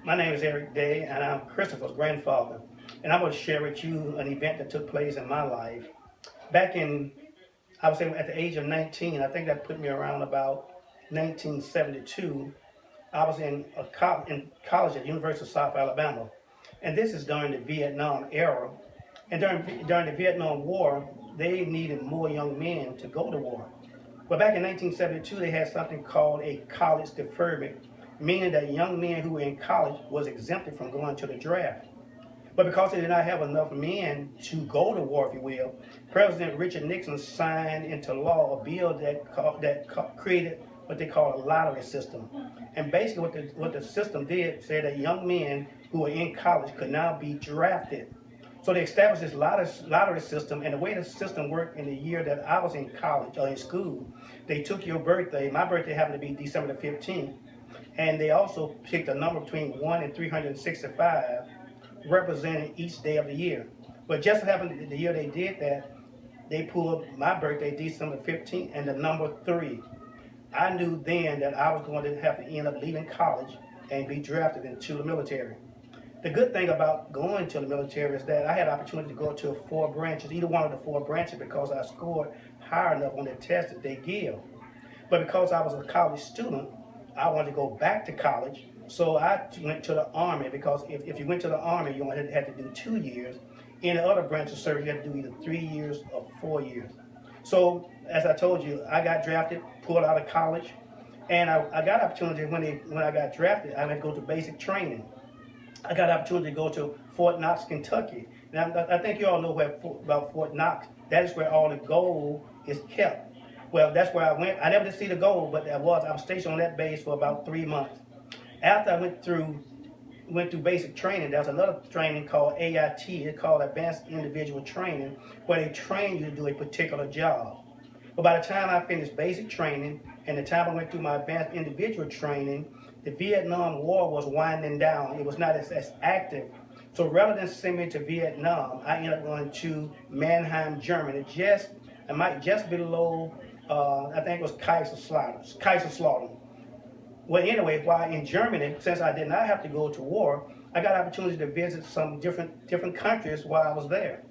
My name is Eric Day, and I'm Christopher's grandfather. And I'm going to share with you an event that took place in my life. Back in, I would say at the age of 19, I think that put me around about 1972. I was in college at the University of South Alabama. And this is during the Vietnam era. And during the Vietnam War, they needed more young men to go to war. Well, back in 1972, they had something called a college deferment, meaning that young men who were in college was exempted from going to the draft. But because they did not have enough men to go to war, if you will, President Richard Nixon signed into law a bill that created what they call a lottery system. And basically, what the system did said that young men who were in college could now be drafted. So they established this lottery system, and the way the system worked in the year that I was in college or in school, they took your birthday. My birthday happened to be December the 15th, and they also picked a number between 1 and 365, representing each day of the year. But just happened the year they did that, they pulled my birthday, December 15th, and the number 3. I knew then that I was going to have to end up leaving college and be drafted into the military. The good thing about going to the military is that I had the opportunity to go to 4 branches, either one of the 4 branches, because I scored high enough on the test that they give. But because I was a college student, I wanted to go back to college. So I went to the Army because if you went to the Army, you only had to do 2 years. In the other branch of service, you had to do either 3 years or 4 years. So as I told you, I got drafted, pulled out of college, and I got opportunity when I got drafted. I had to go to basic training. I got an opportunity to go to Fort Knox, Kentucky. Now, I think you all know about Fort Knox. That is where all the gold is kept. Well, that's where I went. I never did see the gold, but I was stationed on that base for about 3 months. After I went through basic training, there was another training called AIT. It's called Advanced Individual Training, where they train you to do a particular job. But by the time I finished basic training and the time I went through my advanced individual training, the Vietnam War was winding down. It was not as active. So rather than send me to Vietnam, I ended up going to Mannheim, Germany, just below, I think it was Kaiserslautern. Well, anyway, while in Germany, since I did not have to go to war, I got opportunity to visit some different countries while I was there.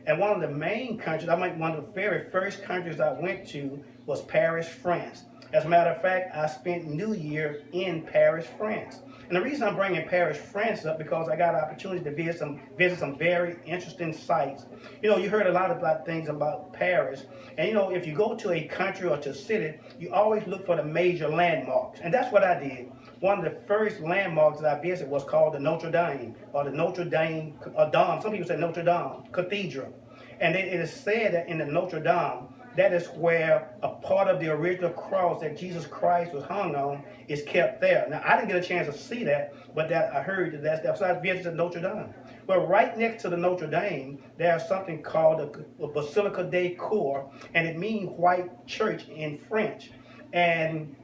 And one of the main countries, one of the very first countries I went to was Paris, France. As a matter of fact, I spent New Year in Paris, France. And the reason I'm bringing Paris, France up because I got an opportunity to visit some very interesting sites. You know, you heard a lot about things about Paris, and you know, if you go to a country or to a city, you always look for the major landmarks, and that's what I did. One of the first landmarks that I visited was called the Notre Dame, or the Notre Dame Dome. Some people say Notre Dame Cathedral. And it is said that in the Notre Dame, that is where a part of the original cross that Jesus Christ was hung on is kept there. Now, I didn't get a chance to see that, but that I heard that so I visited Notre Dame. Well, right next to the Notre Dame, there's something called the Basilica des Cours, and it means white church in French. And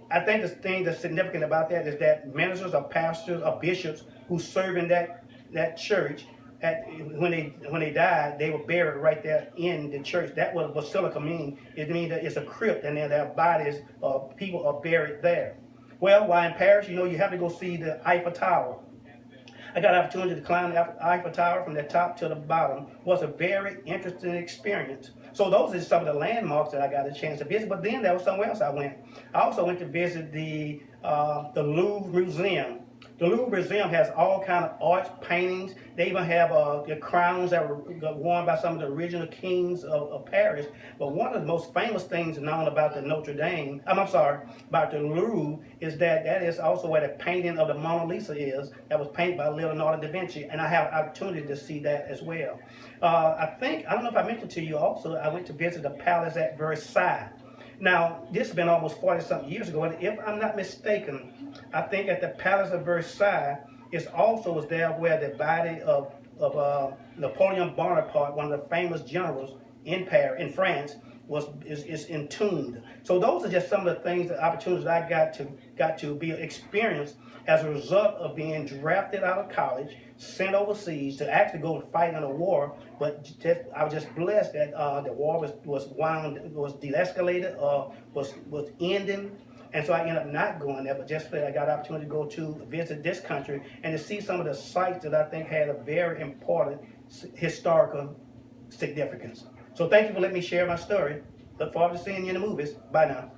I think the thing that's significant about that is that ministers or pastors or bishops who serve in that church when they died, they were buried right there in the church. That what basilica means. It means that it's a crypt, and then their bodies people are buried there. Well, while in Paris, you know, you have to go see the Eiffel Tower. I got an opportunity to climb the Eiffel Tower from the top to the bottom. It was a very interesting experience. So those are some of the landmarks that I got a chance to visit. But then there was somewhere else I went. I also went to visit the Louvre Museum. The Louvre Museum has all kind of arts, paintings. They even have the crowns that were worn by some of the original kings of Paris. But one of the most famous things known about the Notre Dame, about the Louvre, is that is also where the painting of the Mona Lisa is. That was painted by Leonardo da Vinci, and I have opportunity to see that as well. I don't know if I mentioned to you also, I went to visit the palace at Versailles. Now, this has been almost 40-something years ago, and if I'm not mistaken, I think at the Palace of Versailles is also there where the body of Napoleon Bonaparte, one of the famous generals in France, is entombed. So those are just some of the things, the opportunities I got to be experienced as a result of being drafted out of college, sent overseas to actually go fight in a war. But I was just blessed that the war was de-escalated, was ending, And so I ended up not going there, but just that I got an opportunity to go to visit this country and to see some of the sites that I think had a very important historical significance. So thank you for letting me share my story. Look forward to seeing you in the movies. Bye now.